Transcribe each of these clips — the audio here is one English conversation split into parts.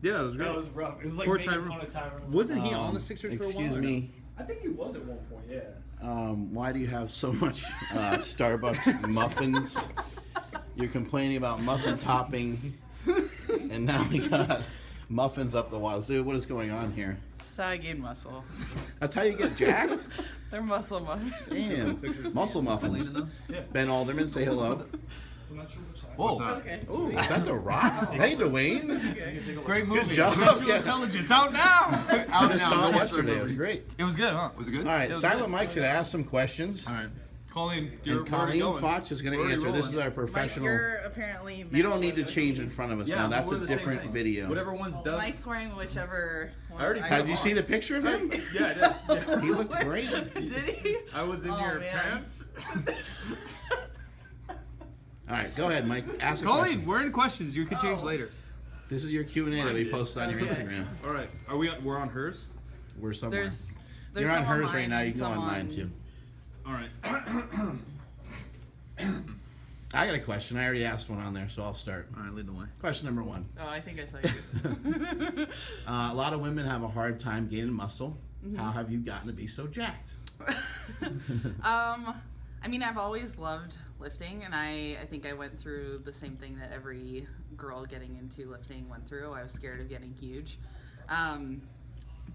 Yeah, it was great. That was rough. It was like Poor making Tyrone. fun of Tyrone. Wasn't he on the Sixers for a while? Excuse me. I think he was at one point, yeah. Why do you have so much Starbucks muffins? You're complaining about muffin topping, and now we got muffins up the walls. Dude, what is going on here? So I gained muscle. That's how you get jacked? They're muscle muffins. Damn. Muscle muffins. Yeah. Ben Alderman, say hello. I'm not sure which side. Whoa. Okay. Ooh, is that The Rock? Hey, Dwayne. Okay. Great movie. job. Central Yeah. Intelligence out now. I just saw it yesterday. It was great. It was good, huh? Was it good? All right, was Silent good. Mike's going to ask some questions. All right. Colleen, And Colleen Fotsch is going to answer. This is our Mike, professional. you're apparently. You don't need to matching change with in me. front of us Yeah, now. That's we're a the same different thing. video. Whatever one's done. Mike's wearing whichever. Ones already I tried. Did you see the picture of him? Yeah, I did. Yeah. He looked great. Did he? I was in Oh, your man. pants. All right, go ahead, Mike. Ask a Colleen, question. we're in questions. You can change Oh. later. This is your Q&A that we post on your Okay. Instagram. All right. We're on hers? We're somewhere. There's You're on some hers mine right now. You and can go on some mine too. All right. I got a question. I already asked one on there, so I'll start. All right, lead the way. Question number 1. Oh, I think I saw yours. A lot of women have a hard time gaining muscle. Mm-hmm. How have you gotten to be so jacked? I mean, I've always loved lifting, and I think I went through the same thing that every girl getting into lifting went through. I was scared of getting huge.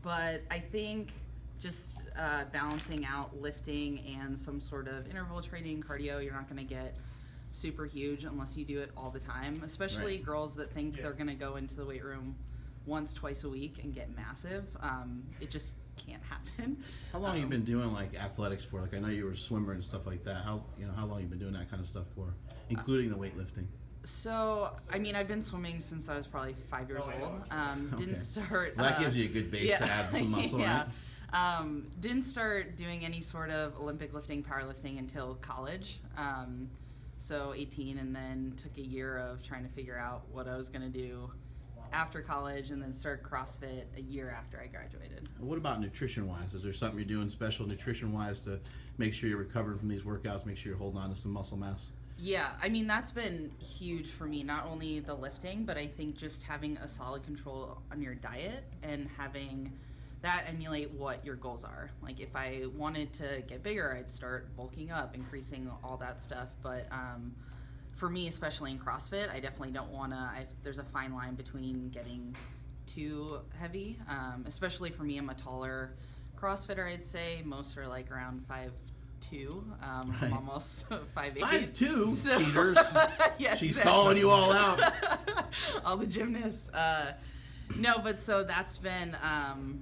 But I think just balancing out lifting and some sort of interval training, cardio, you're not going to get super huge unless you do it all the time, especially Right. girls that think they're going to go into the weight room once, twice a week and get massive. It just can't happen. How long have you been doing like athletics for? Like I know you were a swimmer and stuff like that. How long have you been doing that kind of stuff for, including the weightlifting? So, I mean, I've been swimming since I was probably 5 years old. Didn't start. Well, that gives you a good base to add some muscle, yeah. right? Didn't start doing any sort of Olympic lifting, powerlifting until college. So 18, and then took a year of trying to figure out what I was going to do after college, and then started CrossFit a year after I graduated. What about nutrition-wise? Is there something you're doing special nutrition-wise to make sure you're recovering from these workouts, make sure you're holding on to some muscle mass? Yeah, I mean, that's been huge for me, not only the lifting, but I think just having a solid control on your diet and having that emulate what your goals are. Like if I wanted to get bigger, I'd start bulking up, increasing all that stuff. But for me, especially in CrossFit, I definitely don't want to, there's a fine line between getting too heavy, especially for me. I'm a taller CrossFitter, I'd say. Most are like around 5'2". Right. I'm almost 5'8". 5'2", So- cheaters. Yeah, She's exactly. calling you all out. All the gymnasts. No, but so that's been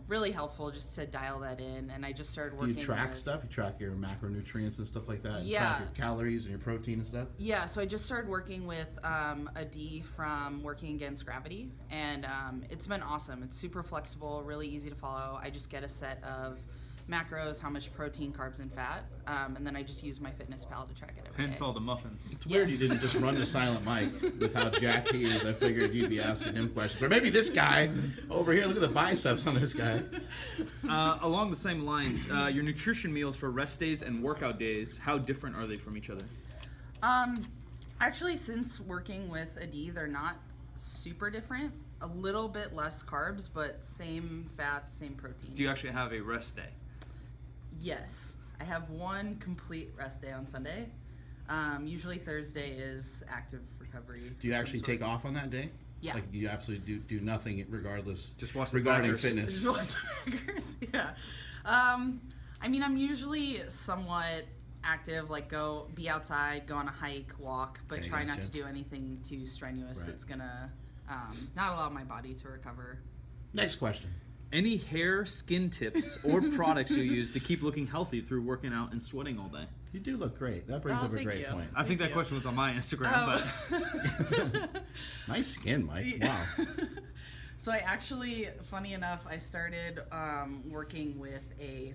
really helpful just to dial that in, and I just started Do working. you track with, stuff? You track your macronutrients and stuff like that? And Yeah. track your calories and your protein and stuff? Yeah, so I just started working with a D from Working Against Gravity, and it's been awesome. It's super flexible, really easy to follow. I just get a set of macros, how much protein, carbs, and fat, and then I just use my FitnessPal to track it every Hence day. all the muffins. It's weird Yes. you didn't just run to Silent Mike with how jacked he is. I figured you'd be asking him questions. Or maybe this guy over here, look at the biceps on this guy. Along the same lines, your nutrition meals for rest days and workout days, how different are they from each other? Actually, since working with a D, they're not super different. A little bit less carbs, but same fats, same protein. Do you actually have a rest day? Yes. I have one complete rest day on Sunday. Usually Thursday is active recovery. Do you of some actually sort. take off on that day? Yeah. Like you absolutely do nothing regardless. Just watch the regarding Packers. fitness. Just watch the Packers, yeah. I mean, I'm usually somewhat active, like be outside, go on a hike, walk, but Okay, try not gotcha. to do anything too strenuous Right. that's gonna not allow my body to recover. Next question. Any hair, skin tips, or products you use to keep looking healthy through working out and sweating all day? You do look great. That brings Oh, up a thank great you. point. I think that you. question was on my Instagram, but Nice skin, Mike. Wow. So I actually, funny enough, I started working with a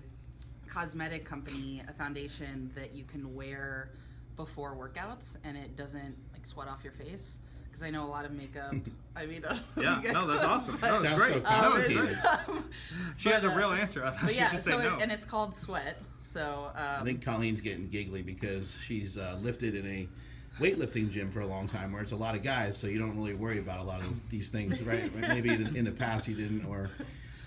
cosmetic company, a foundation that you can wear before workouts, and it doesn't like sweat off your face. Because I know a lot of makeup. I mean, yeah, no, that's awesome. No, it's Sounds great. so No, it's complicated. great. She has a real answer. I thought But she'd yeah, just so say no. and it's called Sweat. So I think Colleen's getting giggly because she's lifted in a weightlifting gym for a long time where it's a lot of guys, so you don't really worry about a lot of these things, right? Maybe in the past you didn't, or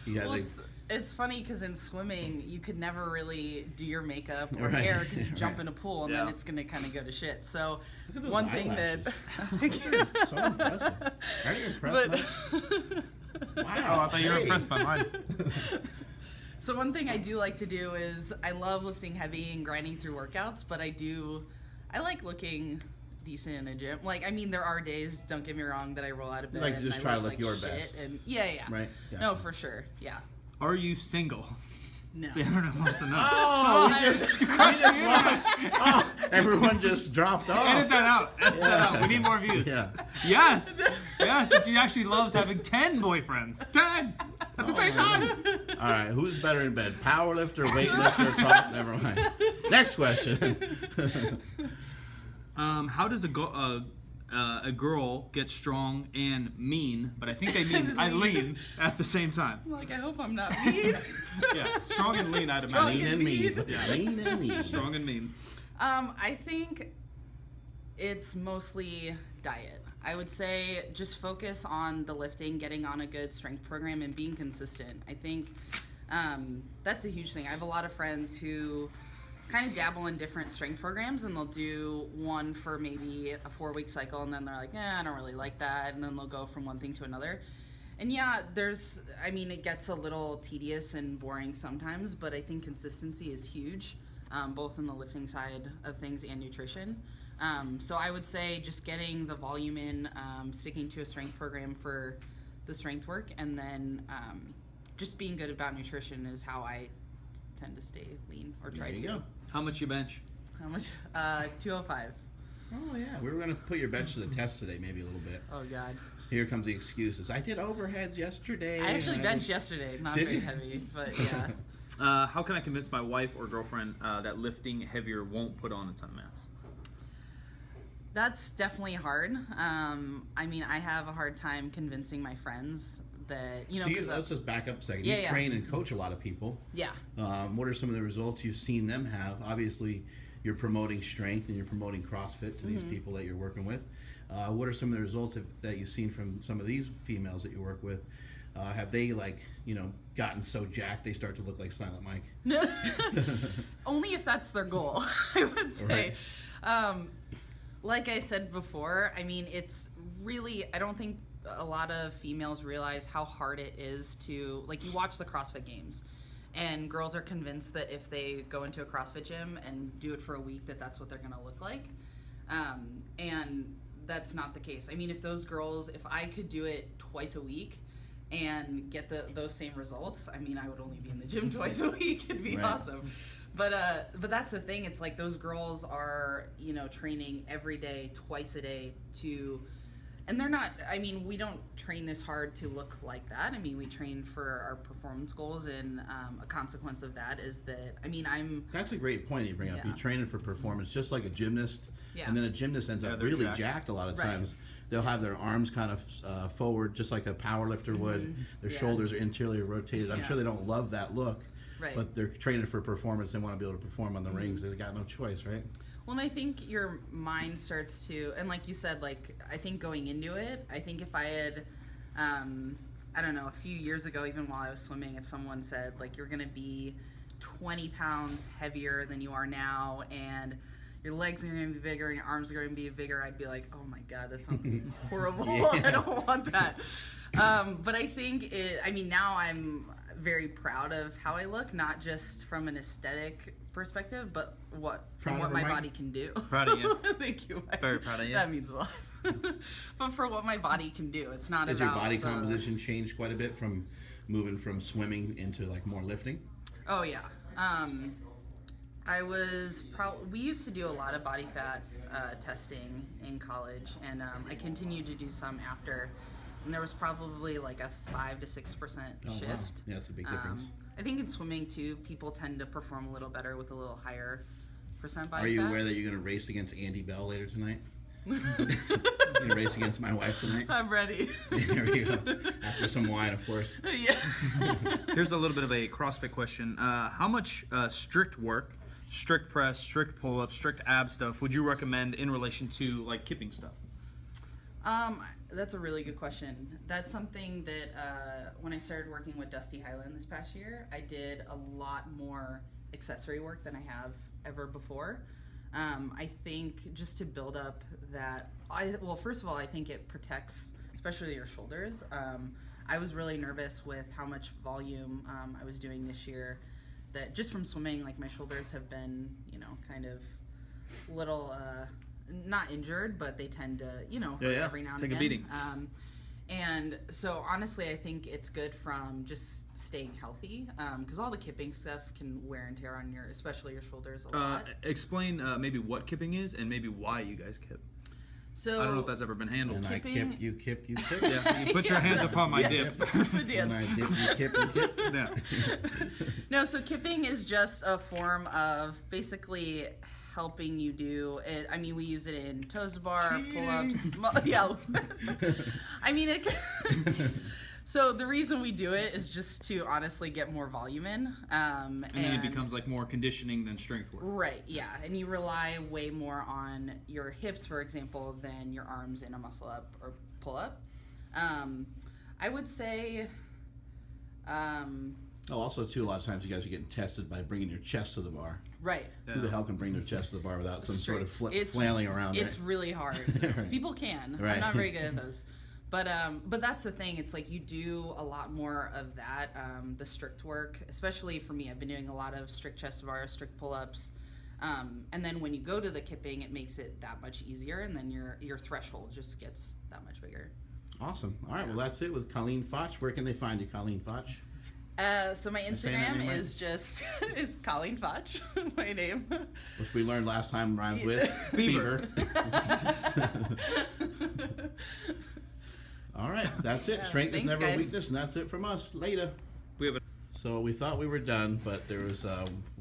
you had Well, like. it's funny because in swimming you could never really do your makeup or Right. hair because you jump Right. in a pool and then it's gonna kind of go to shit. So Look at those one thing eyelashes. that So impressive. Are you impressed? but Mike? Wow. Oh, I thought you were Hey. impressed by mine. so one thing I do like to do is I love lifting heavy and grinding through workouts, but I like looking decent in a gym. Like, I mean, there are days, don't get me wrong, that I roll out of You bed like to and just I try to look look like your shit. best. And yeah. Right? No, Gotcha. for sure. Yeah. Are you single? No. The internet wants to know. Oh, we just lost. Oh, everyone just dropped off. Edit that out. Edit that out. We need more views. Yeah. Yes. Yes. And she actually loves having 10 boyfriends. 10 at the same time. All right, who's better in bed? Powerlifter, weightlifter, cross? Never mind. Next question. How does a girl get strong and mean? But I think they mean lean at the same time. I'm like, I hope I'm not mean. Yeah, strong and lean. I'd Strong imagine. Lean and mean. Yeah. Lean and mean. Strong and mean. I think it's mostly diet. I would say just focus on the lifting, getting on a good strength program, and being consistent. I think that's a huge thing. I have a lot of friends who kind of dabble in different strength programs, and they'll do one for maybe a 4-week cycle, and then they're like, I don't really like that, and then they'll go from one thing to another. And yeah, it gets a little tedious and boring sometimes, but I think consistency is huge, both in the lifting side of things and nutrition. So I would say just getting the volume in, sticking to a strength program for the strength work, and then just being good about nutrition is how I tend to stay lean or try There to. you go. How much you bench? How much? 205. Oh, yeah. We were going to put your bench to the test today, maybe a little bit. Oh, God. Here comes the excuses. I did overheads yesterday. I actually and benched yesterday. Not Did very you? heavy, but yeah. How can I convince my wife or girlfriend that lifting heavier won't put on a ton of mass? That's definitely hard. I mean, I have a hard time convincing my friends that, So 'cause let's just back up a second. Yeah, You yeah. train and coach a lot of people. yeah. What are some of the results you've seen them have? Obviously, you're promoting strength and you're promoting CrossFit to these people that you're working with. What are some of the results that you've seen from some of these females that you work with? Have they gotten so jacked they start to look like Silent Mike? Only if that's their goal, I would say. Right. Like I said before, I mean, it's really, I don't think a lot of females realize how hard it is to, like, you watch the CrossFit Games, and girls are convinced that if they go into a CrossFit gym and do it for a week, that's what they're going to look like. And that's not the case. I mean, if I could do it twice a week and get those same results, I mean, I would only be in the gym twice a week. It'd be Right. awesome. But that's the thing. It's like those girls are, training every day, twice a day and they're not, I mean, we don't train this hard to look like that. I mean, we train for our performance goals, and a consequence of that is that, I mean, That's a great point you bring up. Yeah. You're training for performance just like a gymnast. Yeah. And then a gymnast ends up they're really jacked. jacked a lot of Right. times. They'll have their arms kind of forward just like a power lifter would. Their Yeah. shoulders are interiorly rotated. I'm Yeah. sure they don't love that look. Right. But they're training for performance. They want to be able to perform on the rings. They got no choice, right? Well, and I think your mind starts to, and like you said, like, I think going into it, I think if I had, I don't know, a few years ago, even while I was swimming, if someone said, like, you're going to be 20 pounds heavier than you are now, and your legs are going to be bigger and your arms are going to be bigger, I'd be like, oh my God, that sounds horrible. Yeah. I don't want that. But I think now I'm very proud of how I look, not just from an aesthetic perspective, but Proud of what her, my Mike? body can do. Proud of you. Thank you, Mike. Very proud of you. That means a lot. But for what my body can do, it's not Has about your body the- composition changed quite a bit from moving from swimming into like more lifting? Oh yeah. We used to do a lot of body fat testing in college, and I continued to do some after. And there was probably like a 5 to 6% Oh, shift. wow. Yeah, that's a big difference. I think in swimming too, people tend to perform a little better with a little higher percent body Are you fat. aware that you're going to race against Andy Bell later tonight? You're going to race against my wife tonight? I'm ready. There we go. After some wine, of course. Yeah. Here's a little bit of a CrossFit question. How much strict work strict press, strict pull-up, strict ab stuff would you recommend in relation to like kipping stuff? That's a really good question. That's something that when I started working with Dusty Highland this past year, I did a lot more accessory work than I have ever before. I think just to build up that, well, first of all, I think it protects, especially your shoulders. I was really nervous with how much volume I was doing this year. That just from swimming, like my shoulders have been, kind of little. Not injured, but they tend to, hurt every now and Take again. a beating. And so honestly, I think it's good from just staying healthy, because all the kipping stuff can wear and tear on especially your shoulders a lot. Explain maybe what kipping is and maybe why you guys kip. So I don't know if that's ever been handled. And Kipping- I kip, you kip, you kip. Yeah, you put your hands upon my dip. the dance. When I dip, you kip, you kip. Yeah. No, so kipping is just a form of basically helping you do it. I mean, we use it in toes to bar, pull-ups. Yeah. I mean, so the reason we do it is just to honestly get more volume in. And then it becomes like more conditioning than strength work. Right, yeah. And you rely way more on your hips, for example, than your arms in a muscle up or pull up. I would say... Also, too, a lot of times you guys are getting tested by bringing your chest to the bar. Right. Who the hell can bring their chest to the bar without some sort of It's- flailing around? It's right? really hard. Right. People can. Right. I'm not very good at those. But that's the thing. It's like you do a lot more of that, the strict work, especially for me. I've been doing a lot of strict chest to bar, strict pull-ups. And then when you go to the kipping, it makes it that much easier, and then your threshold just gets that much bigger. Awesome. All right, well, that's it with Colleen Fotsch. Where can they find you, Colleen Fotsch? So my saying that Instagram name right? is just is Colleen Fotsch, my name. Which we learned last time rhymes with Beaver. All right, that's it. Yeah, Strength thanks, is never a guys. weakness, and that's it from us. Later. We have an So we thought we were done, but there was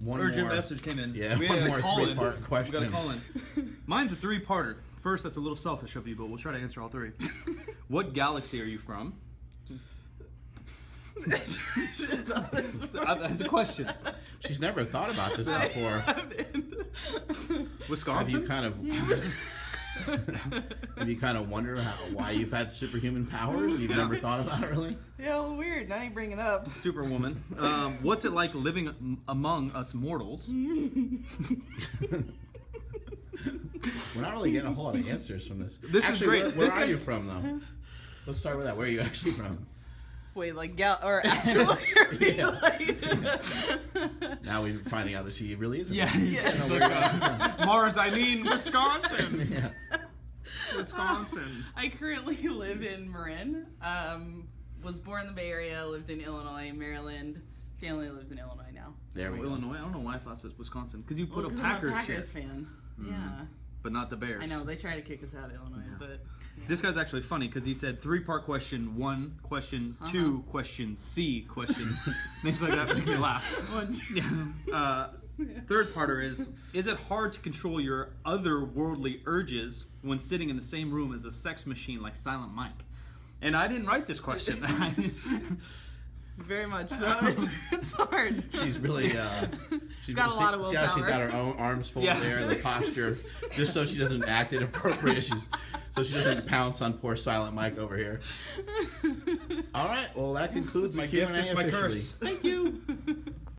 one urgent more. message came in. Yeah, we one had more a call in. three-part We question. got a call in. Mine's a three-parter. First, that's a little selfish of you, but we'll try to answer all three. What galaxy are you from? That's a question. She's never thought about this before. Wisconsin? Have you kind of wondered why you've had superhuman powers? You've never thought about it, really? Yeah, well, weird. Now you bring it up. Superwoman. What's it like living among us mortals? We're not really getting a whole lot of answers from this. This is Actually, great. Where This are you guy's- from, though? Let's start with that. Where are you actually from? Wait, like or actually, Yeah. like, Now we're finding out that she really is. Yeah. It's It's like, Mars, I mean Wisconsin. Yeah. Wisconsin. I currently live in Marin. Was born in the Bay Area, lived in Illinois, Maryland. Family lives in Illinois now. There we go. Illinois. I don't know why I thought it was Wisconsin. Because you put Well, a 'cause I'm Packers, Packers shit, fan. Yeah. but not the Bears. I know, they try to kick us out of Illinois, but... Yeah. This guy's actually funny because he said three-part question, one question, two question, C question. Things like that make me laugh. Third parter is it hard to control your otherworldly urges when sitting in the same room as a sex machine like Silent Mike? And I didn't write this question. Very much so. It's hard. She's really she's Got a lot of see how she's willpower. got her own arms folded Yeah. there, the posture, just so she doesn't act inappropriate. So she doesn't pounce on poor Silent Mike over here. All right, well that concludes My the Q&A gift is my officially. curse. Thank you.